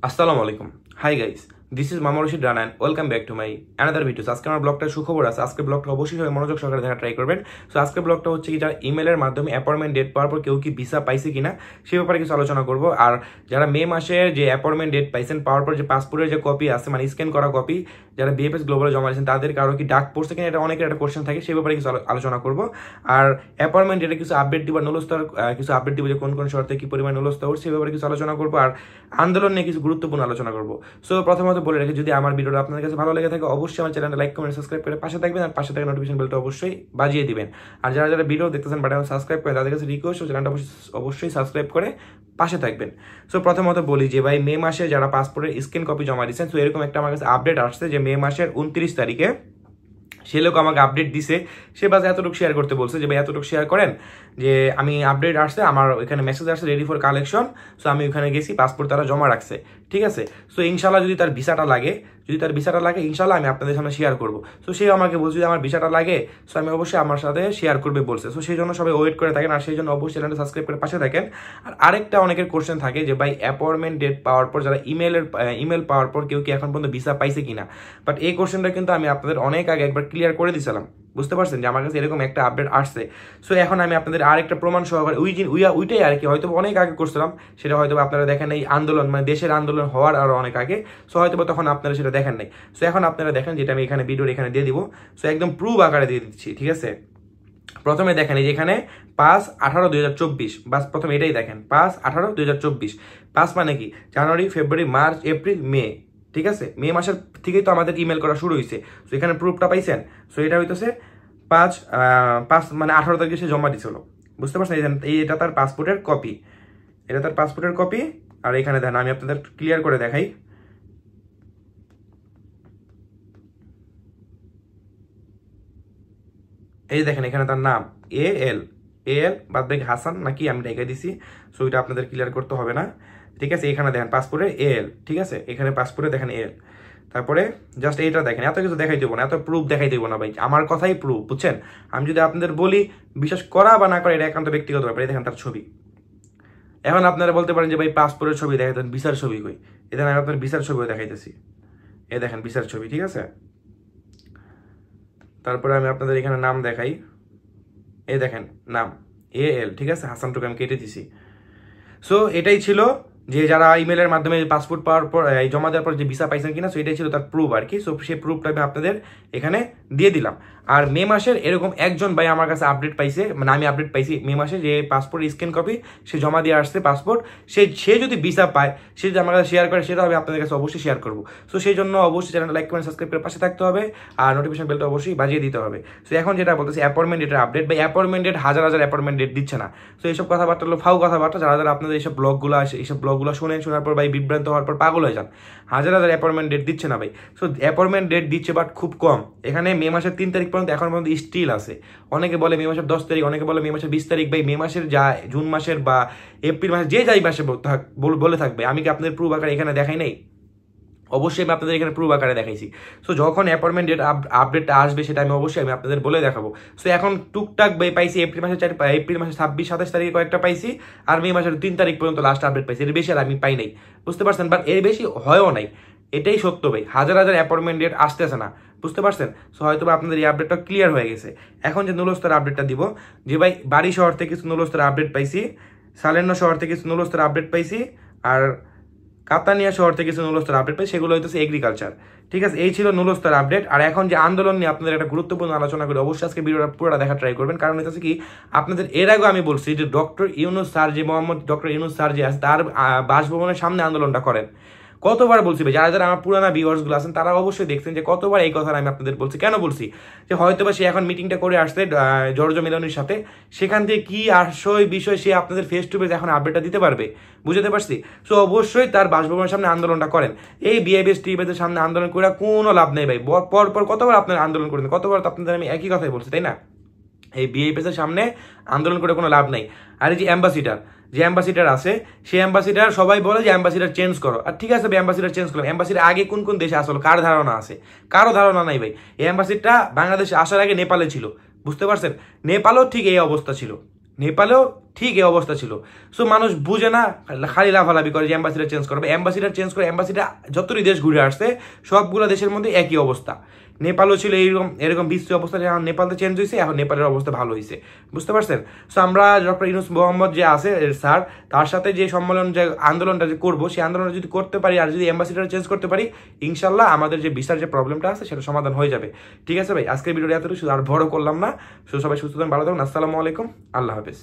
আসসালামু আলাইকুম। Hi guys, this is মামা Rashid Rana and welcome back to my another videos. আজকে আমার ব্লগটা সুখবর আছে। আজকে ব্লগটা অবশ্যই মনোযোগ সহকারে দেখা ট্রাই করবেন। সো আজকে ব্লগটা হচ্ছে কি, যারা ইমেলের মাধ্যমে অ্যাপয়েন্টমেন্ট ডেট পাওয়ার পর কেউ কি ভিসা পাইছে কিনা সে ব্যাপারে কিছু আলোচনা করব। আর যারা মে মাসের যে অ্যাপয়েন্টমেন্ট ডেট পাইছেন, পাওয়ার পর যে পাসপোর্টের যে কপি আছে, মানে স্ক্যান করা কপি, যারা বিএফএস গ্লোবালে জমা দিয়েছেন তাদের কারো কি ডাক পড়ছে কিনা, এটা অনেকের একটা কোশ্চেন থাকে, সে ব্যাপারে কিছু আলোচনা করব। আর অ্যাপয়েন্টমেন্ট ডেটে কিছু আপডেট দিব, নুলস্তর কিছু আপডেট দিব, যে কোন কোন শর্তে কি পরিমাণ নুলস্তর, সে ব্যাপারে কিছু আলোচনা করবো। আর আন্দোলন নিয়ে কিছু গুরুত্বপূর্ণ আলোচনা করবো। সো প্রথমত বলে রাখি, যদি আমার ভিডিওটা আপনাদের কাছে ভালো লেগে থাকে অবশ্যই আমার চ্যানেলটা লাইক কমেন্ট সাবস্ক্রাইব করে পাশে থাকবেন, আর পাশে থাকা নোটিফিকেশন বেলটা অবশ্যই বাজিয়ে দিবেন। আর যারা যারা ভিডিও দেখতেছেন বাট এখন সাবস্ক্রাইব করে, তাদের কাছে রিকোয়েস্ট চ্যানেলটা অবশ্যই সাবস্ক্রাইব করে পাশে থাকবেন। সো প্রথমত বলি যে ভাই, মে মাসে যারা পাসপোর্টের স্ক্যান কপি জমা দিচ্ছেন, সো এরকম একটা আমার কাছে আপডেট আসছে যে মে মাসের 29 তারিখে সে লোক আমাকে আপডেট দিছে। সে বাস এতটুকু শেয়ার করতে বলছে যে ভাই এতটুকু শেয়ার করেন যে আমি আপডেট আসছে, আমার ওইখানে মেসেজ আসছে রেডি ফর কালেকশন। সো আমি ওখানে গেছি, পাসপোর্ট তারা জমা রাখছে, ঠিক আছে। সো ইনশাল্লাহ যদি তার ভিসাটা লাগে ইনশাল্লাহ আমি আপনাদের সামনে শেয়ার করবো। সো সে আমাকে বলছে যে আমার ভিসাটা লাগে, সো আমি অবশ্যই আমার সাথে শেয়ার করবে বলছে। সো সেই জন্য সবাই ওয়েট করে থাকেন, আর সেই জন্য অবশ্যই চ্যানেলটা সাবস্ক্রাইব করে পাশে থাকেন। আর আরেকটা অনেকের কোশ্চেন থাকে যে ভাই, অ্যাপয়েন্টমেন্ট ডেট পাওয়ার পর যারা ইমেল পাওয়ার পর কেউ কি এখন পর্যন্ত ভিসা পাইছে কিনা। বাট এই কোশ্চেনটা কিন্তু আমি আপনাদের অনেক আগে একবার ক্লিয়ার করে দিয়েছিলাম, বুঝতে পারছেন যে আমার কাছে এরকম একটা আপডেট আসছে। সো এখন আমি আপনাদের আরেকটা প্রমাণ সহকারে ওইটাই আর কি, হয়তো অনেক আগে করছিলাম, সেটা হয়তো আপনারা দেখেন এই আন্দোলন, মানে দেশের আন্দোলন হওয়ার আরো অনেক আগে। সো হয়তো তখন আপনারা সেটা দেখেন নাই। সো এখন আপনারা দেখেন, যেটা আমি এখানে ভিডিওর এখানে দিয়ে দিব। সো একদম প্রুফ আকারে দিয়ে দিচ্ছি, ঠিক আছে। প্রথমে দেখেন এই যে এখানে 5/18/2024, বাস প্রথমে এটাই দেখেন 5/18/2024। 5 মানে কি, জানুয়ারি, ফেব্রুয়ারি, মার্চ, এপ্রিল, মে, ঠিক আছে। মে মাসের থেকেই তো আমাদের ইমেল করা শুরু হয়েছে। সো এখানে প্রুফটা পাইছেন। সো এটা হইতেছে 5 মানে 18 তারিখে সে জমা দিছিল, বুঝতে পারছেন। এটা তার পাসপোর্টের কপি, এটা তার পাসপোর্টের কপি। আর এখানে দেখেন, আমি আপনাদের ক্লিয়ার করে দেখাই। এই দেখেন এখানে তার নাম এল বাদ বাকি হাসান নাকি আমি রেখে দিছি। সো এটা আপনাদের ক্লিয়ার করতে হবে না, ঠিক আছে। এখানে দেখেন পাসপোর্টে এল, ঠিক আছে। এখানে পাসপোর্টে দেখেন এল, তারপরে জাস্ট এইটা দেখেন। এত কিছু দেখাই দেবো না, এত প্রুফ দেখাই দেবো না ভাই, আমার কথাই প্রুফ, বুঝছেন। আমি যদি আপনাদের বলি বিশ্বাস করা বা না করা এটা একান্ত ব্যক্তিগত ব্যাপার। এই দেখেন তার ছবি। এখন আপনারা বলতে পারেন যে ভাই পাসপোর্টের ছবি দেখাই দেন, ভিসার ছবি কই। এই দেখেন আমি আপনার ভিসার ছবিও দেখাইতেছি। এই দেখেন ভিসার ছবি, ঠিক আছে। তারপরে আমি আপনাদের এখানে নাম দেখাই। এই দেখেন নাম এল, ঠিক আছে। হাসানটুকু আমি কেটে দিছি। সো এটাই ছিল যে যারা ইমেলের মাধ্যমে পাসপোর্ট পাওয়ার পর জমা দেওয়ার পর যে ভিসা পাইছেন কিনা। সো এটাই ছিল তার প্রুফ আর কি। সো সেই প্রুফটা আমি আপনাদের এখানে দিয়ে দিলাম। আর মে মাসের এরকম একজন ভাই আমার কাছে আপডেট পাইছে, মানে আমি আপডেট পাইছি মে মাসে, যে পাসপোর্ট স্ক্যান কপি সে জমা দিয়ে আসছে পাসপোর্ট। সে যদি ভিসা পায়, সে যদি আমার কাছে শেয়ার করে, সেটা আমি আপনাদের কাছে অবশ্যই শেয়ার করবো। সো সেই জন্য অবশ্যই চ্যানেলটা লাইক কমেন্ট সাবস্ক্রাইব করে পাশে থাকতে হবে, আর নোটিফিকেশন বেলটা অবশ্যই বাজিয়ে দিতে হবে। সো এখন যেটা বলতেছি অ্যাপয়েন্টমেন্ট ডেটের আপডেট, বা অ্যাপয়েন্টমেন্ট ডেট হাজার অ্যাপয়েন্টমেন্ট ডেট দিচ্ছে না। সো এইসব কথাবার্তা হলো ফাউ কথাবার্তা। যারা যারা আপনাদের এইসব ব্লগগুলো শোনার পর ভাই বিভ্রান্ত হওয়ার পর পাগল হয়ে যান। হাজার অ্যাপয়েন্টমেন্ট ডেট দিচ্ছে না ভাই। সো অ্যাপয়েন্টমেন্ট ডেট দিচ্ছে বাট খুব কম। এখানে মে মাসের 3 তারিখ পর্যন্ত এখন পর্যন্ত স্টিল আছে। অনেকে বলে মে মাসের 10 তারিখ, অনেকে বলে মে মাসের 20 তারিখ। ভাই মে মাসের যা জুন মাসের বা এপ্রিল মাসের যে যাই মাসে বলে থাকবে, আমি কি আপনাদের প্রুফ আকারে এখানে দেখাই নাই? অবশ্যই আমি আপনাদের এখানে প্রুফ আকারে দেখাইছি। সো যখন অ্যাপয়েন্টমেন্ট ডেট আপডেটটা আসবে সেটা আমি অবশ্যই আপনাদের বলে দেখাবো। সো এখন টুকটাক পাইছি এপ্রিল মাসের 26-27 তারিখে কয়েকটা পাইছি, আর মে মাসের 3 তারিখ পর্যন্ত লাস্ট আপডেট পাইছি। এর বেশি আর আমি পাই নাই, বুঝতে পারছেন। বাট এর বেশি হয়ও নাই, এটাই সত্য ভাই। হাজার অ্যাপয়েন্টমেন্ট ডেট আসতেছে না, বুঝতে পারছেন। সো হয়তো আপনাদের এই আপডেটটা ক্লিয়ার হয়ে গেছে। এখন যে নুলস্তর আপডেটটা দিব, যে ভাই বাড়ি শহর থেকে কিছু নুলস্তর আপডেট পাইছি, সালেন্য শহর থেকে কিছু নুলস্তর আপডেট পাইছি, আর কাতানিয়া শহর থেকে কিছু নুলস্তর আপডেট পাই, সেগুলো হইতেছে এগ্রিকালচার, ঠিক আছে। এই ছিল নুলস্তর আপডেট। আর এখন যে আন্দোলন নিয়ে আপনাদের একটা গুরুত্বপূর্ণ আলোচনা করে, অবশ্যই আজকে ভিডিওটা পুরোটা দেখা ট্রাই করবেন। কারণ হইতেছে কি, আপনাদের এর আগে আমি বলছি যে ডক্টর ইউনূস স্যার, যে ডক্টর ইউনূস স্যার যে আছে, তার বাসভবনের সামনে আন্দোলনটা করেন। কতবার বলছি ভাই, যারা যারা আমার পুরানা ভিউয়ার্সগুলো আছেন তারা অবশ্যই দেখছেন যে কতবার এই কথা আমি আপনাদের বলছি। কেন বলছি, যে হয়তোবা সে এখন মিটিংটা করে আসছে জর্জ মেলোনির সাথে, সেখান থেকে কি বিষয় সে আপনাদের ফেস টু ফেস এখন আপডেটটা দিতে পারবে, বুঝতে পারছি। সো অবশ্যই তার বাসভবনের সামনে আন্দোলনটা করেন। এই বিআইবিএস টিভিতে সামনে আন্দোলন করে কোনো লাভ নেই ভাই। পর কতবার আপনারা আন্দোলন করেন, কতবার তো আপনাদের আমি একই কথাই বলছি, তাই না? এই বিআইবিএস এর সামনে আন্দোলন করে কোনো লাভ নাই। আর এই যে অ্যাম্বাসিডার আছে, সেই অ্যাম্বাসিডার সবাই বলে যে অ্যাম্বাসিডার চেঞ্জ করো। আর ঠিক আছে ভাই, অ্যাম্বাসিডার চেঞ্জ করলাম। অ্যাম্বাসিডার আগে কোন কোন দেশে আসলো কার ধারণা আছে? কারো ধারণা নাই ভাই। এই অ্যাম্বাসিডারটা বাংলাদেশে আসার আগে নেপালে ছিল, বুঝতে পারছেন। নেপালও ঠিক এই অবস্থা ছিল। নেপালেও ঠিক এই অবস্থা ছিল। সো মানুষ বুঝে না, খালি লাফালাফি করে যে অ্যাম্বাসিডার চেঞ্জ করবে, অ্যাম্বাসিডার চেঞ্জ করে অ্যাম্বাসিডার যতই দেশ ঘুরে আসছে সবগুলো দেশের মধ্যে একই অবস্থা। নেপালও ছিল এরকম বিশ্ব অবস্থা, এখন নেপালতে চেঞ্জ হয়েছে, এখন নেপালের অবস্থা ভালো হয়েছে, বুঝতে পারছেন? সো আমরা ডক্টর ইউনূস মোহাম্মদ যে আছে স্যার, তার সাথে যে সম্মেলন, যে আন্দোলনটা যে করবো, সেই আন্দোলনটা যদি করতে পারি আর যদি অ্যাম্বাসিডার চেঞ্জ করতে পারি, ইনশাল্লাহ আমাদের যে ভিসার যে প্রবলেমটা আছে সেটা সমাধান হয়ে যাবে। ঠিক আছে ভাই, আজকের ভিডিওটা এতটুকু, আর বড় করলাম না। সবাই সুস্থ থাকুন, ভালো থাকুন। আসসালামু আলাইকুম, আল্লাহ হাফেজ।